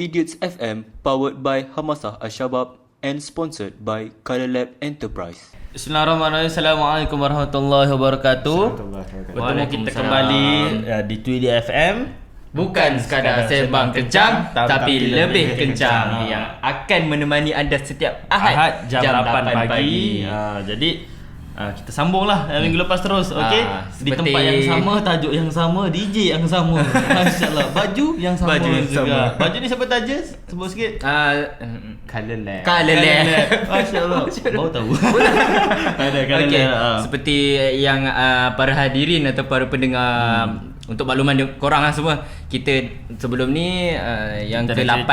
Idiots FM, powered by Hamasah Ashabab and sponsored by Color Lab Enterprise. Bismillahirrahmanirrahim. Assalamualaikum warahmatullahi wabarakatuh. Bertemu kita kembali di Tweedy FM. Bukan sekadar sembang kencang, tapi lebih kencang yang akan menemani anda setiap Ahad jam 8 pagi. Jadi kita sambunglah minggu lepas terus, okey? Di tempat yang sama, tajuk yang sama, DJ yang sama. Masya-Allah, baju yang sama juga. Baju ni siapa taja? Sebut sikit. Color Lab. Masya-Allah. Baru tahu. Ada Color Lab. Seperti yang para hadirin atau para pendengar, untuk makluman korang lah semua, kita sebelum ni yang ke-8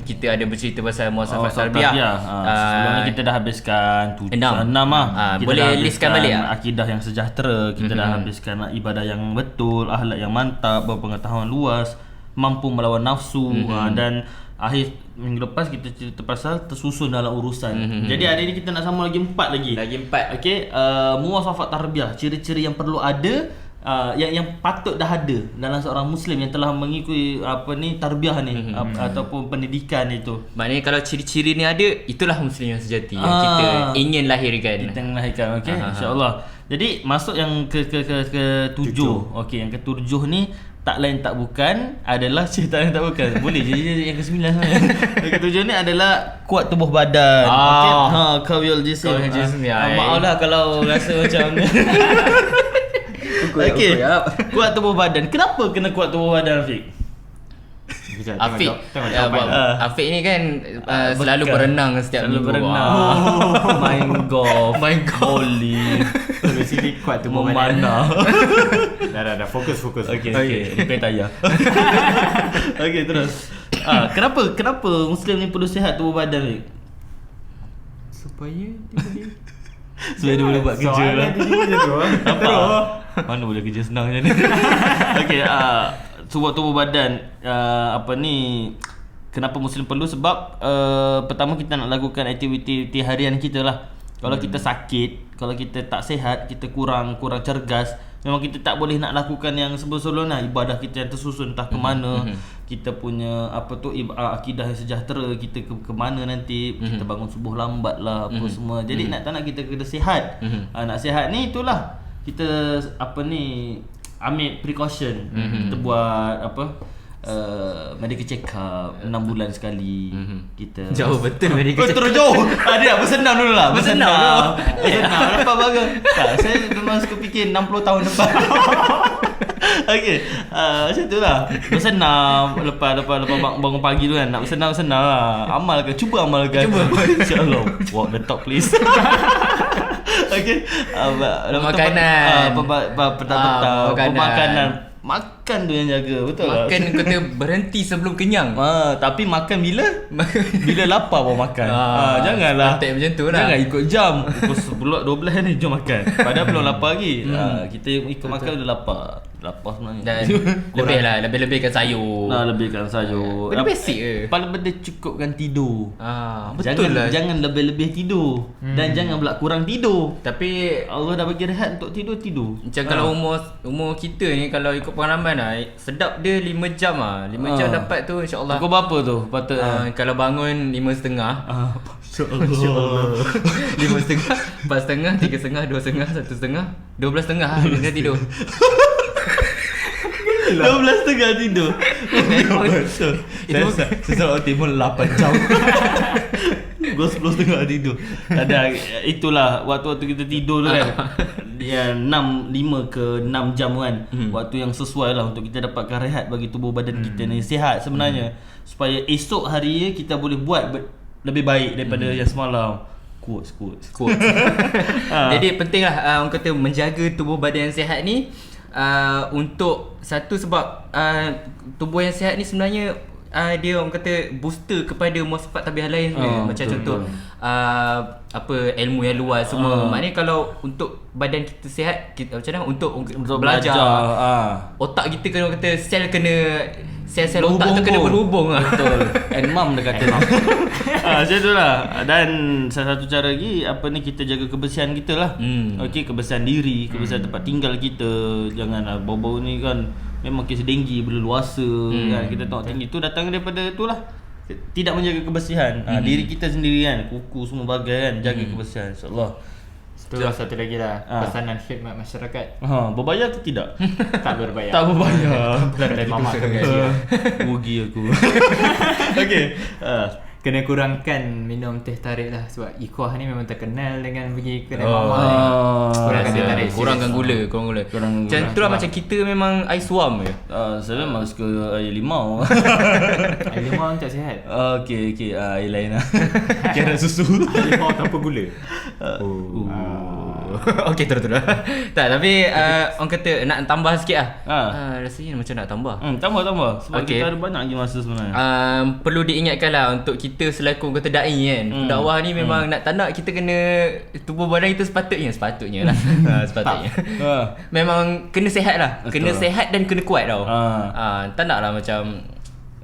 kita ada bercerita pasal muasafat tarbiyah. Sebelum ni kita dah habiskan 6 boleh listkan balik akidah yang sejahtera, kita dah habiskan ibadah yang betul, akhlak yang mantap, berpengetahuan luas, mampu melawan nafsu, dan akhir minggu lepas kita cerita pasal tersusun dalam urusan. Jadi hari ni kita nak sambung lagi 4 lagi. Okey, muasafat tarbiyah, ciri-ciri yang perlu ada, yang patut dah ada dalam seorang Muslim yang telah mengikuti tarbiyah ni, ataupun pendidikan itu. Maknanya kalau ciri-ciri ni ada, itulah Muslim yang sejati yang kita ingin lahirkan. Okey, insya-Allah. Jadi masuk yang ke-7. Okey, yang ke-7 ni tak lain tak bukan adalah cerita yang tak bukan. Boleh je yang ke-9 sebenarnya. Yang ke-7 ni adalah kuat tubuh badan. Okey, kawil jisim. Maaf lah kalau rasa macam ni. Okey, kuat tubuh badan. Kenapa kena kuat tubuh badan, Afiq? Afiq ni kan selalu berenang setiap minggu. Main golf, bowling. Dari sini kuat tubuh badan. Dah fokus. Okey. Repair tayar. Okey, terus. Kenapa Muslim ni perlu sihat tubuh badan, Afiq? Supaya dia boleh buat kerja lah. Nampak? Mana boleh kerja senang macam ni. Okey, buat tubuh badan, kenapa Muslim perlu? Sebab pertama kita nak lakukan aktiviti harian kita lah. Kalau kita sakit, kalau kita tak sihat, kita kurang cergas, memang kita tak boleh nak lakukan yang sebelum-sebelum lah. Ibadah kita yang tersusun entah ke mana, kita punya akidah yang sejahtera, kita ke mana nanti, kita bangun subuh lambat lah, apa semua. Jadi nak tak nak kita kena sihat. Nak sihat ni itulah kita ambil precaution. Kita buat medical check up 6 bulan sekali. Kita jauh betul medical check up. Terus jauh. Dia bersenam dulu lah. Bersenam lepas bagus. Saya memang suka fikir 60 tahun depan. Okey, macam tu lah. Bersenam lepas bangun pagi tu kan, nak bersenam lah. Cuba amalkan. InsyaAllah. Walk the talk please. Okey, makanan, makanan. Makan tu yang jaga, betul tak? Makan kata berhenti sebelum kenyang. Tapi makan bila lapar baru makan. Janganlah tak macam tu lah. Jangan ikut jam. Pukul 10 12 ni jom makan. Padahal belum lapar lagi. Kita ikut makan dah lapar sebenarnya. Dan lebihkan sayur. Lebihkan sayur. Benda basic je. Paling penting cukupkan tidur. Betul lah. Jangan lebih-lebih tidur. Dan jangan pula kurang tidur. Tapi Allah dah bagi rehat untuk tidur. Macam kalau umur kita ni, kalau ikut pengalaman lah, sedap dia 5 jam lah. 5 jam dapat tu insya-Allah. Pukul berapa tu patut? Kalau bangun 5.30. Masya-Allah. 5.30, 4.30, 3.30, 2.30, 1.30, 12.30 dia tidur. 12.30 tidur. Saya selalu tidur 8 jam. Gua 10.30 tidur. Itulah waktu-waktu kita tidur tu kan. 5 ke 6 jam kan. Waktu yang sesuai lah untuk kita dapatkan rehat bagi tubuh badan kita ni sihat sebenarnya. Supaya esok hari kita boleh buat lebih baik daripada yang semalam. Quotes. Jadi pentinglah orang kata menjaga tubuh badan yang sihat ni. Untuk satu sebab tubuh yang sihat ni sebenarnya dia orang kata booster kepada muasafat tarbiyah lain. Macam contoh apa ilmu yang luas semua. Maknanya kalau untuk badan kita sihat, kita macam mana untuk belajar. Otak kita kena kata sel-sel otak tu kena berhubung lah. Betul. And mom dia kata. Macam tu lah. Dan salah satu cara lagi apa ni, kita jaga kebersihan kita lah. Okey, kebersihan diri, kebersihan tempat tinggal kita. Janganlah bau-bau ni kan memang kes denggi berleluasa kan. Kita tengok tinggi tu datang daripada tu lah, tidak menjaga kebersihan. Diri kita sendiri kan, kuku semua bagai kan, jaga kebersihan insya-Allah. Itulah satu lagi lah pesanan khidmat masyarakat. Berbayar ke tidak? Tak berbayar. Tak berbayar. Dari mamak tu kan. Rugi aku. Okey. Kena kurangkan minum teh tarik lah, sebab Ikhwah ni memang terkenal dengan pergi kedai mamak ni. Kurangkan teh tarik. Kurangkan gula. Macam tu lah, macam kita memang air suam je. Saya memang suka air limau. Air limau tak sihat. Okey, air lain lah. Kira susu. Air limau tanpa gula. Okey, terus. Tak, tapi orang kata nak tambah sikit lah. Rasanya macam nak tambah. Tambah. Sebab Okey. kita ada banyak lagi masa sebenarnya. Perlu diingatkan lah untuk kita selaku kata da'i kan. Dakwah ni memang nak tak nak kita kena, tubuh badan kita sepatutnya lah. Sepatutnya. Memang kena sihat lah. Kena sihat dan kena kuat tau. Tak nak lah macam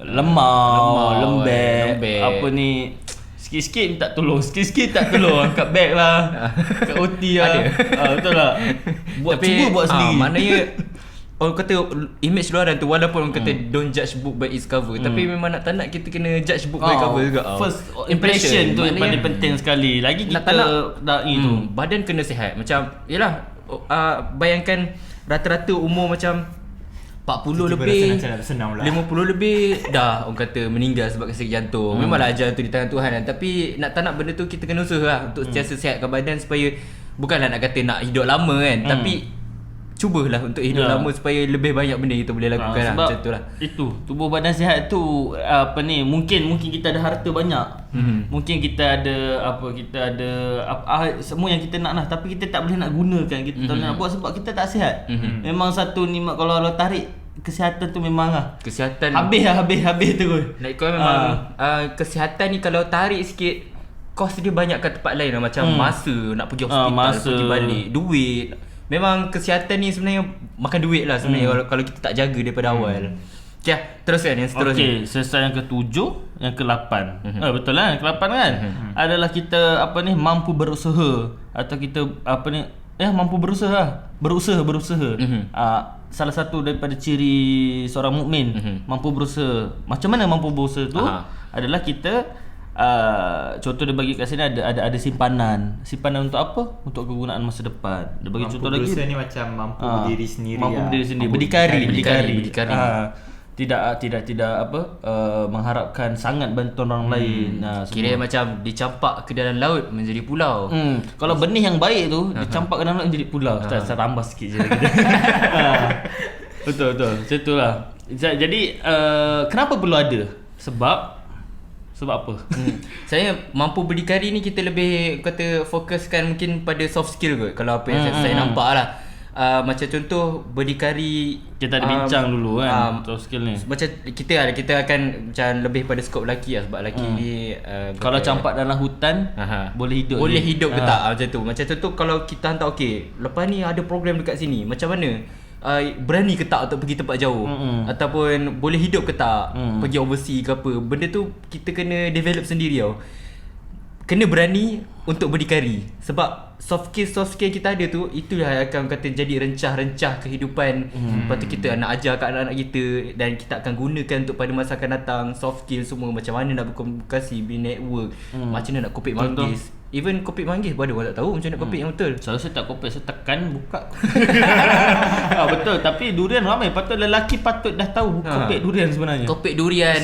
lemah, lembek. lembek. Apa ni, sikit-sikit minta tolong, angkat beg lah, kat OT lah. Betul lah. Cuba buat sendiri. Maknanya orang kata image luaran tu, walaupun orang kata don't judge book by its cover, tapi memang nak tak nak kita kena judge book by cover juga. First impression tu yang paling penting sekali. Lagi kita da'i tu badan kena sihat. Macam yalah, bayangkan rata-rata umur macam 40 lebih, senang pula. 50 lebih dah orang kata meninggal sebab sakit jantung. Memanglah ajal tu di tangan Tuhan kan. Tapi nak tak nak benda tu kita kena usaha lah untuk sentiasa sihatkan badan, supaya bukanlah nak kata nak hidup lama kan, tapi cubalah untuk hidup lama supaya lebih banyak benda kita boleh lakukan lah. Macam tu lah. Itu tubuh badan sihat tu apa ni, mungkin kita ada harta banyak. Mungkin kita ada semua yang kita nak lah, tapi kita tak boleh nak gunakan, kita tak boleh nak buat sebab kita tak sihat. Memang satu nikmat, kalau Allah tarik kesihatan tu memang lah. Kesihatan habis terus. Nak ikut memang kesihatan ni kalau tarik sikit, kos dia banyak kat tempat lain lah. Macam masa nak pergi hospital, pergi balik, duit. Memang kesihatan ni sebenarnya makan duit lah sebenarnya kalau kita tak jaga daripada awal. Okay, teruskan yang seterusnya. Selesai yang ke-7, yang ke-8. Betul lah, yang ke-8 kan. Adalah kita mampu berusaha, atau kita mampu berusaha. Salah satu daripada ciri seorang mukmin mampu berusaha. Macam mana mampu berusaha tu? Adalah kita contoh dia bagi kat sini ada simpanan untuk apa? Untuk kegunaan masa depan. Dia bagi contoh lagi. Mampu ni macam mampu berdiri sendiri. Berdikari. Tidak mengharapkan sangat bantuan orang lain. Kira macam dicampak ke dalam laut menjadi pulau. Kalau benih yang baik tu dicampak ke dalam laut menjadi pulau. Saya tambah sikit je lagi. Betul. Macam itulah. Jadi kenapa perlu ada? Sebab apa? Saya mampu berdikari ni kita lebih kata fokuskan mungkin pada soft skill kot. Kalau apa yang saya nampak lah. Macam contoh berdikari, kita ada bincang dulu kan soft skill ni. Macam kita akan macam lebih pada skop lelaki lah, sebab lelaki ni kalau campak dalam hutan boleh hidup ke tak, macam tu. Macam contoh kalau kita hantar lepas ni ada program dekat sini, macam mana berani ke tak untuk pergi tempat jauh, ataupun boleh hidup ke tak, pergi overseas ke apa. Benda tu kita kena develop sendiri tau. Kena berani untuk berdikari. Sebab soft skill kita ada tu, itulah yang akan kata jadi rencah-rencah kehidupan. Lepas tu kita nak ajar kat anak-anak kita, dan kita akan gunakan untuk pada masa akan datang. Soft skill semua, macam mana nak berkomunikasi, network, macam mana nak kopik manggis. Even kopik manggis pun ada orang tak tahu macam nak kopik yang betul. Saya tak kopik, saya tekan buka. Betul, tapi durian ramai. Patut lelaki patut dah tahu kopik durian sebenarnya. Kopik durian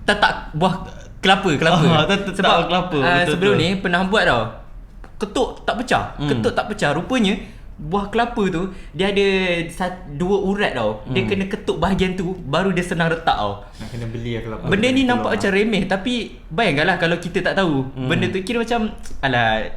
tatak buah kelapa. Sebab kelapa. Sebelum ni pernah buat tau. Ketuk tak pecah. Rupanya buah kelapa tu dia ada dua urat tau. Dia kena ketuk bahagian tu baru dia senang retak tau. Nak kena beli kelapa. Benda ni nampak macam remeh, tapi bayangkanlah kalau kita tak tahu. Benda tu kira macam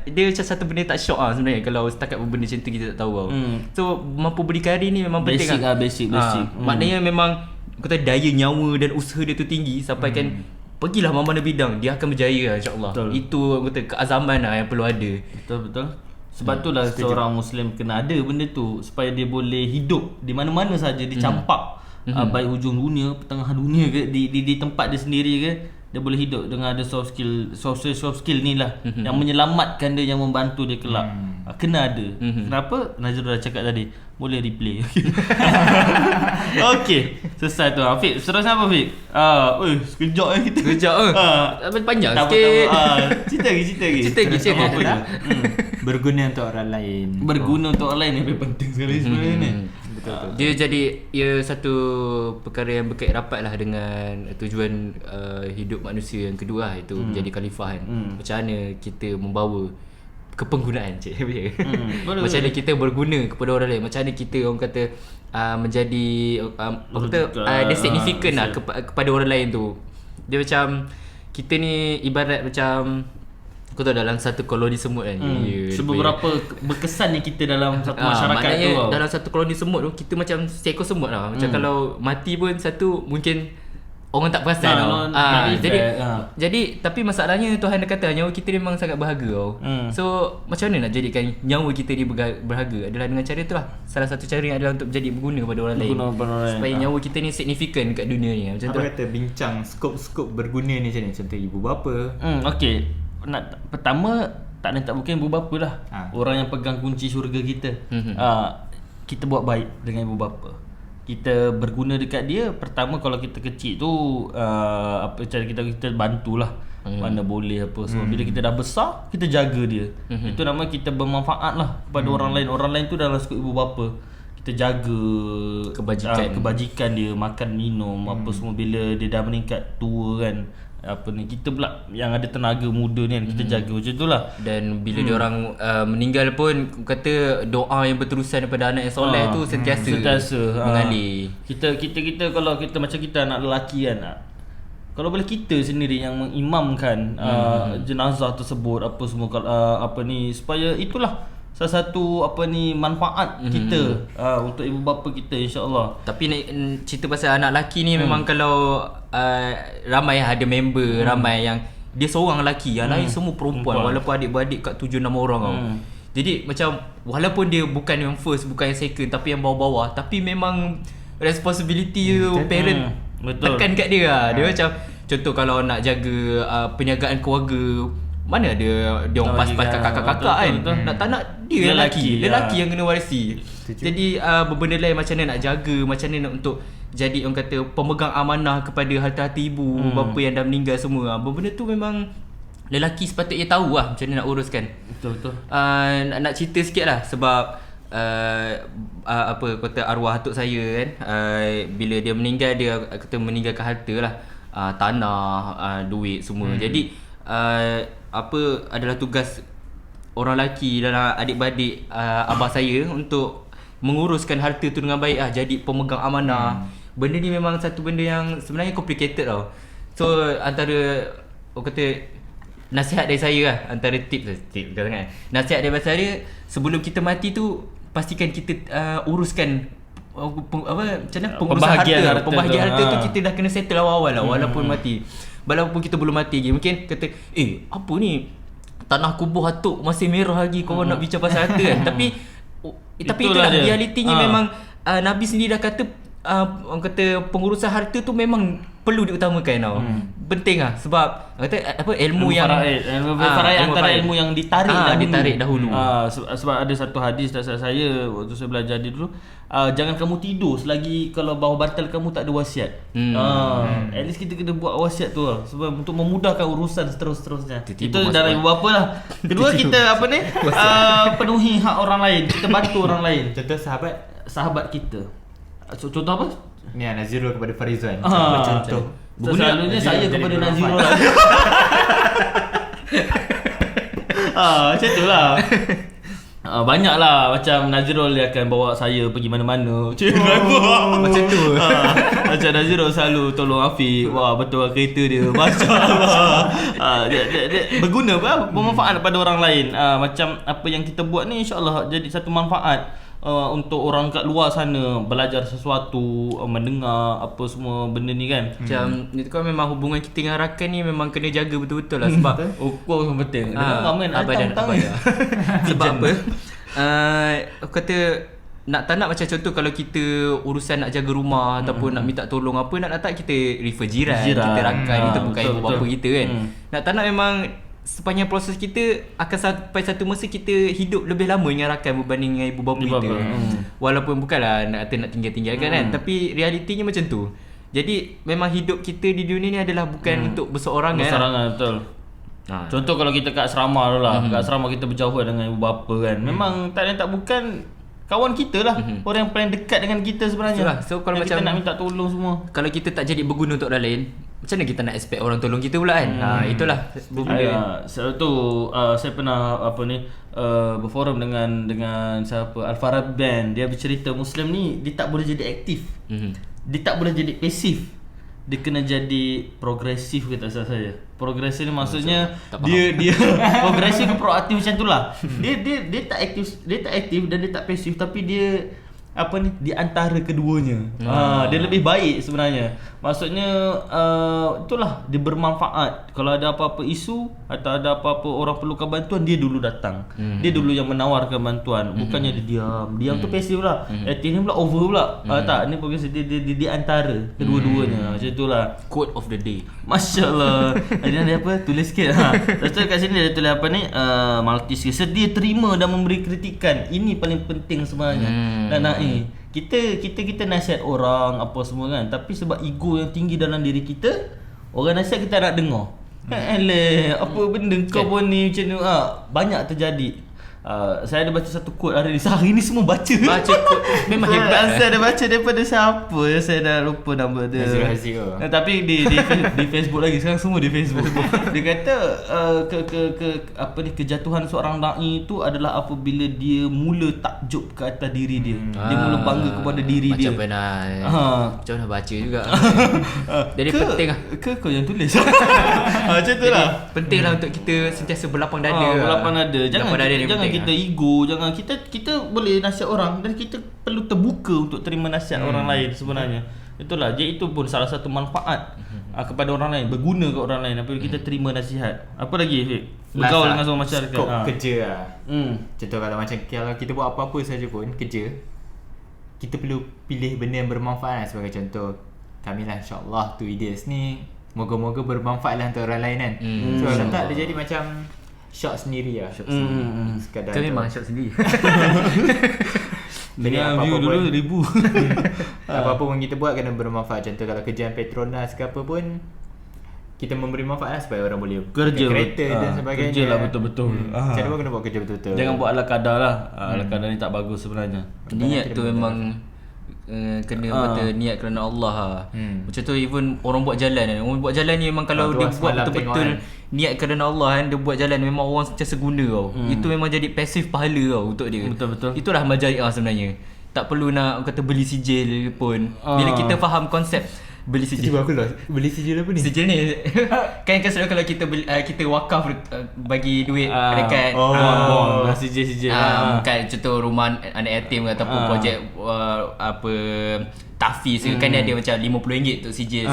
dia macam satu benda tak syok sebenarnya kalau setakat benda macam tu kita tak tahu tau. So mampu berdikari ni memang penting basic. Maknanya memang kata daya nyawa dan usaha dia tu tinggi sampai kan pergilah mana-mana bidang, dia akan berjaya insya-Allah. Itu kata keazaman yang perlu ada. Betul. Sebab itulah seorang Muslim kena ada benda tu supaya dia boleh hidup di mana-mana saja, dicampak baik hujung dunia, pertengahan dunia ke, di tempat dia sendiri ke, dia boleh hidup dengan ada soft skill ni lah yang menyelamatkan dia, yang membantu dia kelak. Kena ada. Kenapa? Nazrul dah cakap tadi, boleh replay. Okey, selesai tu. Fik, seterusnya apa Fik? Sekejap kita. Sekejap panjang Tak sikit. apa. Cerita lagi. Cerita Apa je? Berguna untuk orang lain. Berguna untuk orang lain ni lebih penting sekali sebenarnya ni. Betul. Dia jadi satu perkara yang berkait rapat lah dengan tujuan hidup manusia yang kedua lah, itu menjadi khalifah kan. Macam mana kita membawa kepenggunaan macam mana kita berguna kepada orang lain, macam mana kita orang kata menjadi dia significant lah kepada orang lain tu. Dia macam kita ni ibarat macam kau tahu dalam satu koloni semut kan, seberapa berkesan ni kita dalam satu masyarakat tu tau. Dalam satu koloni semut tu kita macam seekor semut lah. Macam kalau mati pun satu mungkin orang tak perasan tau. Jadi tapi masalahnya Tuhan dah kata nyawa kita memang sangat berharga tau. So macam mana nak jadikan nyawa kita ni berharga? Adalah dengan cara tu lah. Salah satu cara adalah untuk menjadi berguna kepada orang lain, supaya nyawa kita ni signifikan kat dunia ni. Macam apa kata bincang skop berguna ni macam ni, contoh ibu bapa. Okey. Pertama tak bukan ibu bapa lah. Orang yang pegang kunci syurga kita. Kita buat baik dengan ibu bapa. Kita berguna dekat dia. Pertama kalau kita kecil tu apa cara kita bantulah. Mana boleh apa semua. Bila kita dah besar, kita jaga dia. Itu nama kita bermanfaat lah kepada orang lain. Orang lain tu dalam skop ibu bapa. Kita jaga kebajikan dia, makan minum apa semua. Bila dia dah meningkat tua kan, apa ni, kita pula yang ada tenaga muda ni kan, kita jaga macam tu lah. Dan bila dia orang meninggal pun kata doa yang berterusan daripada anak yang soleh tu sentiasa mengalir. Kita kalau kita macam kita anak lelaki kan, kalau boleh kita sendiri yang mengimamkan jenazah tersebut apa semua, apa ni, supaya itulah salah satu apa ni manfaat kita untuk ibu bapa kita, insya-Allah. Tapi cerita pasal anak lelaki ni memang kalau ramai ada member, ramai yang dia seorang lelaki, yang lain semua perempuan, walaupun adik-beradik kat 7-6 orang tau. Jadi macam walaupun dia bukan yang first, bukan yang second, tapi yang bawah-bawah, tapi memang responsibility parent tekan kat dia lah. Dia macam contoh kalau nak jaga penjagaan keluarga, mana ada dia orang pas-pas kakak-kakak kan. Tak nak dia lelaki yang kena warisi. Jadi benda lain macam mana nak jaga, macam mana nak untuk jadi orang kata pemegang amanah kepada harta-harta ibu bapa yang dah meninggal semua. Benda tu memang lelaki sepatutnya tahu lah macam mana nak uruskan. Betul. Nak cerita sikit lah sebab apa kata arwah atuk saya kan, bila dia meninggal, dia kata meninggalkan harta lah, tanah, duit semua. Jadi apa adalah tugas orang lelaki dan adik-beradik abah saya untuk menguruskan harta tu dengan baik lah, jadi pemegang amanah. Benda ni memang satu benda yang sebenarnya complicated tau. So antara orang kata nasihat dari saya lah, antara tips kan, nasihat dari saya, sebelum kita mati tu pastikan kita uruskan macam mana pembahagian harta tu kita dah kena settle awal-awal lah, walaupun mati. Walaupun kita belum mati lagi, mungkin kata apa ni, tanah kubur atuk masih merah lagi, korang nak bincang pasal harta kan. Tapi itulah realitinya. Memang Nabi sendiri dah kata orang kata pengurusan harta tu memang perlu diutamakan tau. Penting lah, sebab kata apa, ilmu yang faraid antara ilmu yang ditarik dahulu. Sebab ada satu hadis dasar saya waktu saya belajar dia dulu, jangan kamu tidur selagi kalau bawah bantal kamu tak ada wasiat. At least kita kena buat wasiat tu lah, sebab untuk memudahkan urusan seterusnya. Itu dari ibu bapa lah. Kedua, kita apa ni, penuhi hak orang lain, kita bantu orang lain. Contoh sahabat kita. Contoh apa? Ni Nazirul kepada Farizwan. Contoh. Selalunya saya kepada Nazirul lah. Macam tu lah. Banyak lah, macam Nazirul dia akan bawa saya pergi mana-mana. Macam tu. Macam Nazirul selalu tolong Afiq. Wah, betul lah kereta dia, masya-Allah. Dia berguna, bermanfaat pada orang lain. Macam apa yang kita buat ni, insya-Allah jadi satu manfaat untuk orang kat luar sana belajar sesuatu, mendengar apa semua benda ni kan. Macam itu kan memang hubungan kita dengan rakan ni memang kena jaga betul-betul lah sebab Ukur yang penting. Dengar ramai nak abadan. tang-tang. Sebab apa? Aku kata nak tak nak macam contoh kalau kita urusan nak jaga rumah ataupun nak minta tolong apa nak tak kita refer jiran, kita rakan, kita bukan ibu bapa kita kan. Nak tak nak memang sepanjang proses kita akan sampai satu masa kita hidup lebih lama dengan rakan berbanding dengan ibu bapa kita. Walaupun bukanlah nak tinggal-tinggalkan kan, tapi realitinya macam tu. Jadi memang hidup kita di dunia ni adalah bukan untuk berseorangan. Berseorangan betul. Contoh kalau kita kat asrama tu lah, kat asrama kita berjauhan dengan ibu bapa kan. Memang tak lain tak bukan kawan kita lah, orang yang paling dekat dengan kita sebenarnya. So kalau yang macam kita nak minta tolong semua. Kalau kita tak jadi berguna untuk orang lain, macam mana kita nak expect orang tolong kita pula kan? Itulah benda. Sebab tu saya pernah berforum dengan siapa Al-Farad Band. Dia bercerita Muslim ni dia tak boleh jadi aktif. Dia tak boleh jadi pasif. Dia kena jadi progresif kata saya. Progresif ni maksudnya dia progresif ke proaktif macam itulah. Dia tak aktif dan dia tak pasif tapi dia di antara keduanya. Dia lebih baik sebenarnya. Maksudnya itulah dia bermanfaat. Kalau ada apa-apa isu atau ada apa-apa orang perlukan bantuan, dia dulu datang. Dia dulu yang menawarkan bantuan. Bukannya dia diam. Diam tu pasif lah. Aktif ni pula over pula. Tak, ni progresif dia di antara kedua-duanya. Macam itulah. Quote of the day. Masya-Allah. Ada apa? Tulis sikit. Lepas tu kat sini dia tulis apa ni? Multi skill. Sedia terima dan memberi kritikan. Ini paling penting sebenarnya. Dan kita nasihat orang apa semua kan, tapi sebab ego yang tinggi dalam diri kita, orang nasihat kita nak dengar. Apa benda kau pun ni macam ni. Banyak terjadi. Saya ada baca satu quote hari ni. Sehari ni semua baca quote. Memang hebat. Saya ada baca daripada siapa ya, saya dah lupa nama dia. Tapi di Facebook lagi. Sekarang semua di Facebook. Dia kata kejatuhan seorang dai itu adalah apabila dia mula takjub ke atas diri dia. Dia mula bangga kepada diri dia. Macam mana baca juga. Jadi penting lah. Kau yang tulis. Macam tu lah. Penting lah untuk kita sentiasa berlapang dada. Berlapang dada. Jangan kita ego, jangan kita boleh nasihat orang dan kita perlu terbuka untuk terima nasihat orang lain sebenarnya. Itulah, jadi itu pun salah satu manfaat kepada orang lain, berguna ke orang lain apabila kita terima nasihat. Apa lagi Fik? Bergaul dengan semua masyarakat. Skop kerja lah. Contoh kalau kita buat apa-apa saja pun kerja, kita perlu pilih benda yang bermanfaat lah. Sebagai contoh, kami lah insyaAllah tu ideas ni moga-moga bermanfaat lah untuk orang lain kan. So kalau tak dia jadi macam shot sendiri lah. Sekadar Kita memang shot sendiri. Dengan view dulu 1000. Apa-apa pun kita buat kena bermanfaat. Contoh kalau kerjaan Petronas ke apa pun, kita memberi manfaat lah supaya orang boleh kerja kereta dan sebagainya. Kerja lah betul-betul. Cara pun kena buat kerja betul-betul. Jangan buat ala kadar lah. Ala kadar ni tak bagus sebenarnya. Niat tu memang kena kata niat kerana Allah lah. Macam tu even orang buat jalan kan. Orang buat jalan ni memang kalau dia buat betul-betul niat kerana Allah kan, dia buat jalan memang orang sentiasa guna tau. Itu memang jadi pasif pahala tau untuk dia. Betul-betul. Itulah majariah sebenarnya. Tak perlu nak kata beli sijil pun. Bila kita faham konsep beli sijil. Cuba aku lah. Beli sijil apa ni? Sijil ni kan selalu kalau kita beli, kita wakaf bagi duit dekat bond sijil. Bukan contoh rumah anak yatim ataupun projek tahfiz kan ada macam RM50 untuk sijil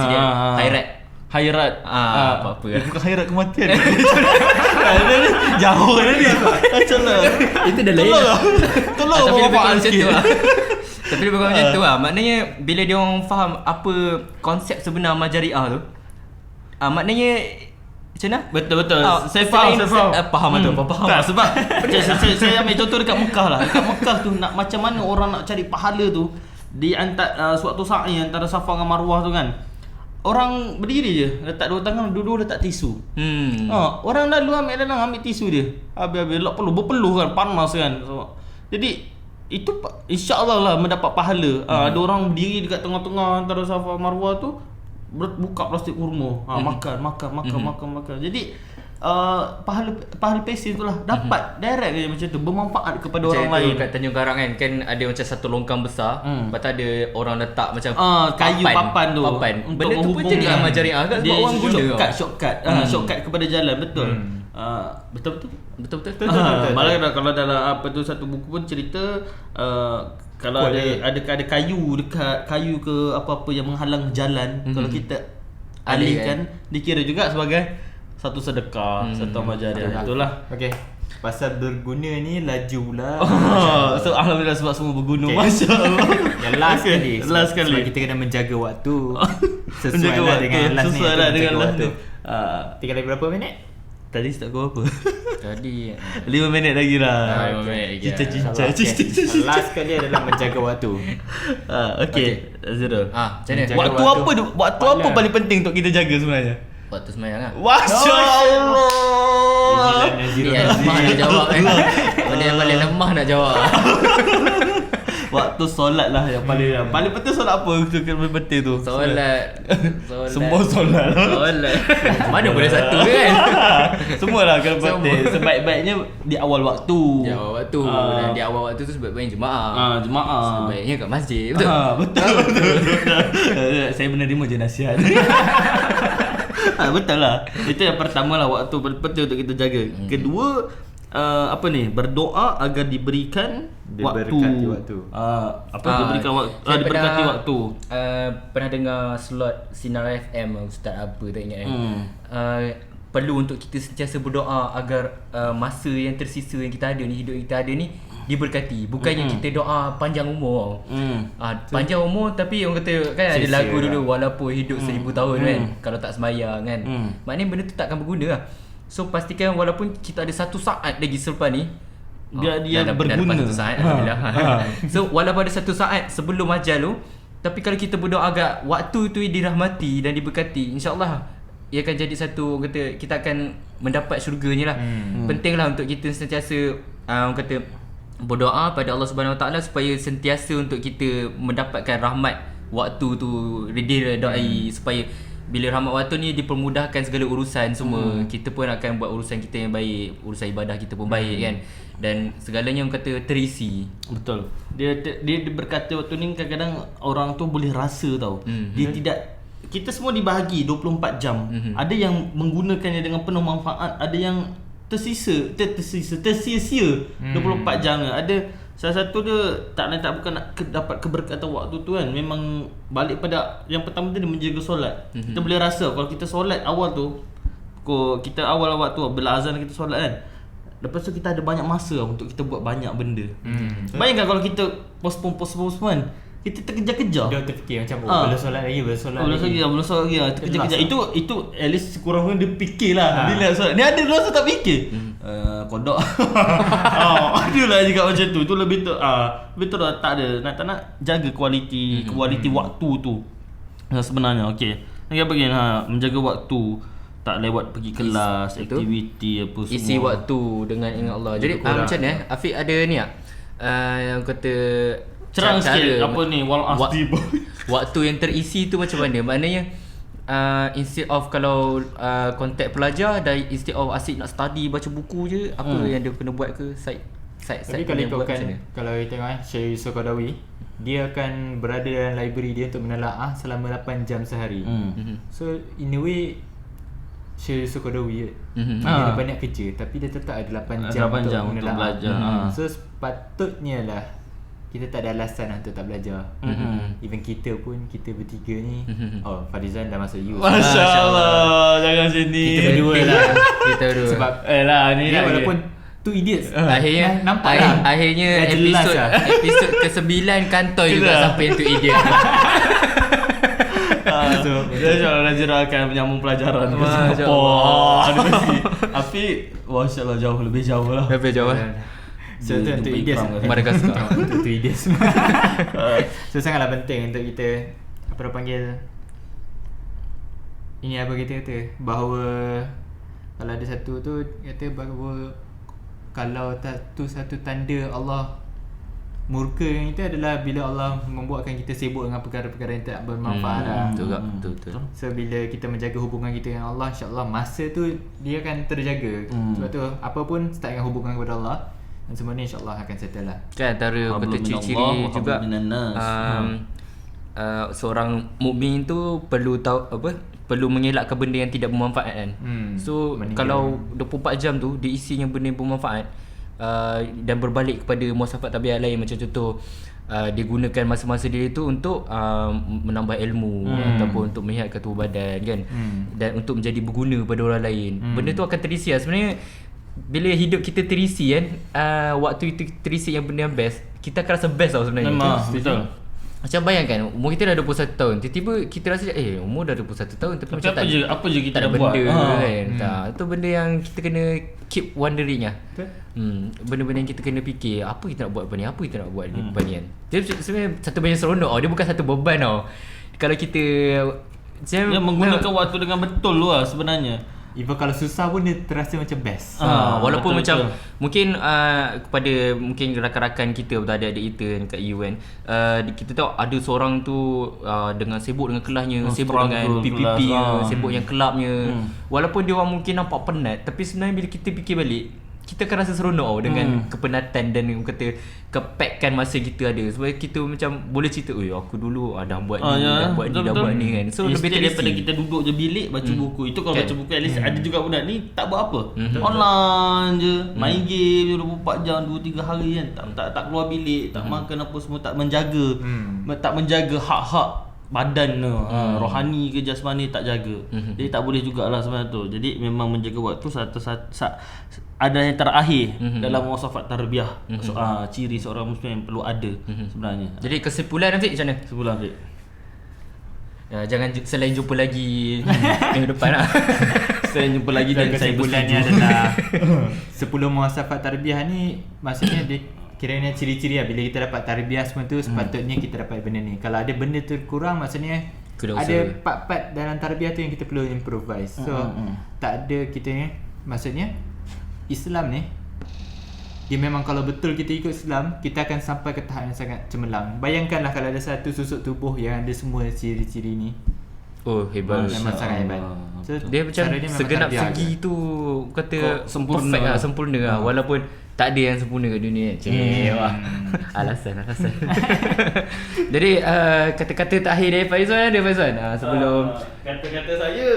khairat apa-apa bukan khairat kematian. Jauh dah ni. Macamlah itu dah lain tolong tapi lebih bawa macam tu lah. Tapi lebih macam tu lah. Maknanya bila dia orang faham apa konsep sebenar majariah tu, maknanya macam mana? Betul. Saya faham. Faham tu. Faham. Tak, sebab saya ambil contoh dekat Mekah lah. Dekat Mekah tu nak macam mana orang nak cari pahala tu di antara suatu sa'i antara Safa dengan Marwah tu kan. Orang berdiri je, letak dua tangan, dua-dua letak tisu. Orang lalu ambil tisu dia. Habis-habis perlu berpeluh kan, panas kan. Jadi itu insya-Allah lah mendapat pahala. Ada orang berdiri dekat tengah-tengah antara Safa Marwah tu, buka plastik kurma. Makan. Jadi pahala pasif tu lah dapat direct je macam tu, bermanfaat kepada macam Hmm. orang lain. Kat Tanjung Karang kan ada macam satu longkang besar, lepas tu ada orang letak macam kayu papan tu benda tu pun jadi amal jariah kan sebab orang guna shortcut kepada jalan betul. Betul-betul. Betul-betul. Malah kalau dalam apa tu satu buku pun cerita kalau ada kayu dekat kayu ke apa-apa yang menghalang jalan, kalau kita alihkan dikira juga sebagai satu sedekah, satu amal jariah. Itulah. Okey. Pasal berguna ni laju pula. So alhamdulillah sebab semua berguna. Okay. Masya-Allah. Yang last sekali. Last sekali. Sebab kita kena menjaga waktu. Sesuai Menjaga lah waktu. dengan last ni. Sesuai lah kita dengan menjaga last waktu. ni. Tinggal lagi berapa minit? Tadi start kau apa? Tadi 5 minit lagi lah. 5 minit lagi. Cincang. Okay. Last sekali adalah menjaga waktu. Okay. Zero. Macam mana? Jaga Waktu waktu. apa paling penting untuk kita jaga sebenarnya? Waktu semayang lah. Masya Allah. Ni yang lemah nak jawab kan. Benda yang paling lemah nak jawab. Waktu solat lah yang paling penting. Solat apa tu yang paling penting tu? Solat. Semua solat. Solat. Mana boleh satu kan? Semua lah kalau penting. Sebaik-baiknya di awal waktu. Di awal waktu. Dan di awal waktu tu sebaik-baiknya jemaah. Jemaah. Sebaiknya kat masjid. Betul? Betul. Saya menerima je nasihat. Betul lah. Itu yang pertama lah, waktu penting untuk kita jaga. Kedua, berdoa agar diberikan Diberkati waktu. Diberikan waktu. Saya Diberkati waktu. Pernah dengar slot Sinar FM, Ustaz apa tak ingat perlu untuk kita sentiasa berdoa agar masa yang tersisa yang kita ada ni, hidup yang kita ada ni diberkati. Bukannya kita doa panjang umur. Panjang umur tapi orang kata kan ada lagu dulu, walaupun hidup 1000 tahun kan, kalau tak sembahyang kan. Maknanya benda tu takkan berguna lah. So pastikan walaupun kita ada 1 saat lagi selepas ni, Biar dia dah berguna. dapat 1 saat alhamdulillah. So walaupun ada 1 saat sebelum ajal tu, tapi kalau kita berdoa agar waktu tu dirahmati dan diberkati, insya-Allah ia akan jadi satu, orang kata, kita akan mendapat syurganya lah. Pentinglah untuk kita sentiasa orang kata berdoa pada Allah Subhanahu Wa Taala supaya sentiasa untuk kita mendapatkan rahmat waktu tu, diredai supaya bila rahmat waktu ni dipermudahkan segala urusan semua. Kita pun akan buat urusan kita yang baik, urusan ibadah kita pun baik kan, dan segalanya orang kata terisi. Betul. Dia berkata waktu ni kadang-kadang orang tu boleh rasa tau. Dia tidak, kita semua dibahagi 24 jam. Ada yang menggunakannya dengan penuh manfaat, ada yang tersia-sia 24 jam. Ada salah satu dia tak lain tak bukan nak dapat keberkatan waktu tu kan. Memang balik pada yang pertama tu, dia menjaga solat. Kita boleh rasa kalau kita solat awal tu, kita awal waktu bila azan kita solat kan, lepas tu kita ada banyak masa untuk kita buat banyak benda. Bayangkan kalau kita postpone, kita terkejar-kejar. Dia terfikir macam belum solat lagi, belum solat lagi. Belum solat lagi. Terkejar-kejar. Itu at least kurang-kurang dia fikir lah. Dia lihat solat. Ni ada rasa tak fikir. Kodok. Ada lah juga macam tu. Tu lebih tu. Betul lah, tak ada. Tak nak jaga kualiti waktu tu. Sebenarnya okey. Lagi apa lagi? Menjaga waktu. Tak lewat pergi kelas, aktiviti apa semua. Isi waktu dengan ingat Allah. Jadi macam ni Afiq ada ni tak? Yang kata cerang sikit apa ni wal asdi waktu yang terisi tu macam mana? Maknanya instead of kalau contact pelajar, dan instead of asyik nak study baca buku je, apa yang dia kena buat ke side Tapi kalau ikutkan, kalau kita tengok Syekh Yusuf Qaradawi, dia akan berada dalam library dia untuk menelaah selama 8 jam sehari. So in a way Syekh Yusuf Qaradawi dia ada banyak kerja, tapi dia tetap ada 8 jam untuk belajar. So sepatutnya lah kita tak ada alasan untuk tak belajar. Even kita pun, kita bertiga ni, Farizan dah masuk U. Masya Allah, jangan sini. Kita berdua lah. Kita berdua. Sebab ni dia lah walaupun Two Idiots akhirnya nampak lah. Akhirnya dah jelas episod ke-9 kantoi juga sampai Two Idiots. So, insya-Allah Najira akan menyambung pelajaran ke Masya Singapura. Afiq, masya-Allah lebih jauh lah. Lebih jauh lah. So tu untuk Idiots, Madagaskar. Untuk Idiots. So sangatlah penting untuk kita apa panggil ini, apa kita kata, bahawa kalau ada satu tu kata bahawa kalau tu satu tanda Allah murka dengan kita adalah bila Allah membuatkan kita sibuk dengan perkara-perkara yang tak bermanfaat lah. Betul. So bila kita menjaga hubungan kita dengan Allah, insya-Allah masa tu dia akan terjaga. Sebab tu apa pun start dengan hubungan kepada Allah, dan semua ni insya-Allah akan settle lah. Kan antara kata ciri-ciri juga seorang mukmin tu perlu tahu perlu mengelakkan benda yang tidak bermanfaat kan. So kalau 24 jam tu dia isinya benda yang bermanfaat dan berbalik kepada muasafat tabiat lain, macam contoh dia gunakan masa-masa dia tu untuk menambah ilmu ataupun untuk menyihatkan tubuh badan kan, dan untuk menjadi berguna pada orang lain. Benda tu akan terisi sebenarnya. Bila hidup kita terisi kan, waktu itu terisi yang benda yang best, kita akan rasa best tau sebenarnya. Memang betul. Macam bayangkan umur kita dah 21 tahun, tiba-tiba kita rasa umur dah 21 tahun tapi macam apa je kita tak ada dah buat benda kan. Itu benda yang kita kena keep wondering lah. Benda-benda yang kita kena fikir, apa kita nak buat lepas ni, apa kita nak buat lepas ni kan. Jadi sebenarnya satu benda seronok dia bukan satu beban tau. Kalau kita menggunakan waktu dengan betul tu lah sebenarnya. Even kalau susah pun dia terasa macam best. Walaupun betul. mungkin kepada mungkin rakan-rakan kita atau adik-adik kita kat UN, kita tahu ada seorang tu dengan sibuk dengan kelasnya, sibuk dengan PPP-nya, sibuk yang kelabnya. Walaupun dia orang mungkin nampak penat, tapi sebenarnya bila kita fikir balik, kita akan rasa seronok dengan kepenatan dan kata kepekkan masa kita ada. Sebab kita macam boleh cerita, aku dulu dah buat ni, dah buat ni, dah buat ni kan. So instead lebih daripada kita duduk je bilik baca buku. Itu kalau baca buku at least ada juga budak ni tak buat apa. Online je, main game je 24 jam 2-3 hari kan. Tak keluar bilik, tak makan apa semua, tak menjaga hak-hak badan tu, rohani ke jasmani tak jaga. Jadi tak boleh jugalah sebenarnya tu. Jadi memang menjaga waktu ada yang terakhir dalam muasafat tarbiyah. Ciri seorang muslim yang perlu ada sebenarnya. Jadi kesimpulan Rafiq macam mana? Sebulan Fik. Jangan selain jumpa lagi minggu depan lah. Saya jumpa lagi dan saya kesimpulannya bersetuju. adalah 10 muasafat tarbiyah ni maksudnya dia kiranya ciri-ciri lah. Bila kita dapat tarbiyah semua tu sepatutnya kita dapat benda ni. Kalau ada benda tu kurang maksudnya ada part-part dalam tarbiyah tu yang kita perlu improvise. So tak ada kita ni, maksudnya Islam ni dia memang kalau betul kita ikut Islam, kita akan sampai ke tahap yang sangat cemerlang. Bayangkanlah kalau ada satu susuk tubuh yang ada semua ciri-ciri ni. Oh hebat. Memang sangat hebat. So, dia macam segenap segi tu kata sempurna lah. Walaupun tak ada yang sempurna kat dunia. Alasan. Jadi kata-kata terakhir dari Faizwan ada Faizwan? Sebelum kata-kata saya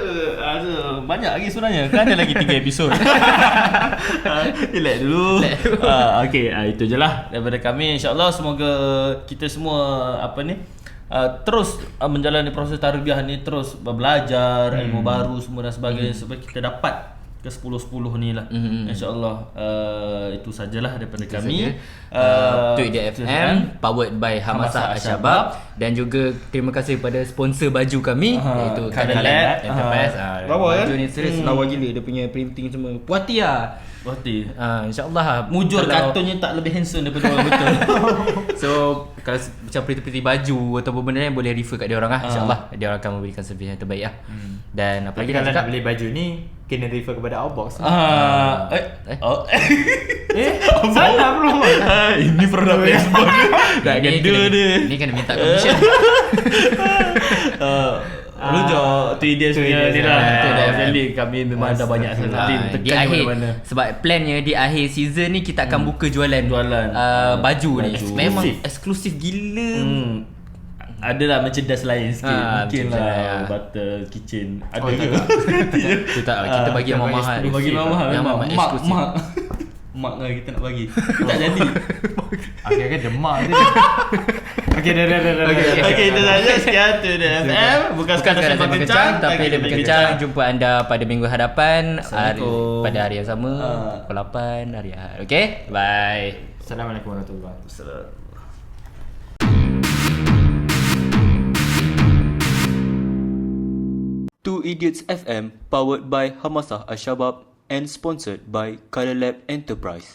banyak lagi sebenarnya. Kan ada lagi 3 episod. Relax dulu. Okey, itu je lah daripada kami. InsyaAllah semoga kita semua terus menjalani proses tarbiyah ni, terus belajar ilmu baru semua dan sebagainya supaya kita dapat ke 10-10 ni lah. InsyaAllah itu sajalah daripada kami. Tweet FM powered by Hamasah Ashabab, dan juga terima kasih kepada sponsor baju kami iaitu Kadalat Enterprise. Baju ni serius lawa gila, dia punya printing semua puati lah. Berarti InsyaAllah mujur kartunnya tak lebih handsome daripada orang betul. So kalau macam printing baju ataupun benda lain boleh refer kat dia orang lah. InsyaAllah dia orang akan memberikan servis yang terbaik lah. Dan apa Tapi lagi kalau nak nak cakap? beli baju ni kena refer kepada Outbox. Salah bro. Ini produk Facebook. Dah gede dia. Ni kena minta commission. Rujuk tu ide punya ni lah. Jadi kami memang ada banyak sangat di akhir sebab plannya di akhir season ni kita akan buka jualan baju ni. Memang eksklusif gila. Adalah merchandise lain sikit. Mungkin lah butter kitchen. Ada ke? Kita bagi yang mahal. Bagi mahal memang. Mak mak lah kita nak bagi. Tak jadi. Okey demak je. Okey dah. Okey itu saja. Sekian tu FM. Bukan sekadar sembang kencang tapi lebih kencang. Jumpa anda pada minggu hadapan pada hari yang sama pukul 8 hari Ahad. Okey, bye. Assalamualaikum warahmatullahi wabarakatuh. Two Idiots FM powered by Hamasah Ashabab and sponsored by Kadalat Enterprise.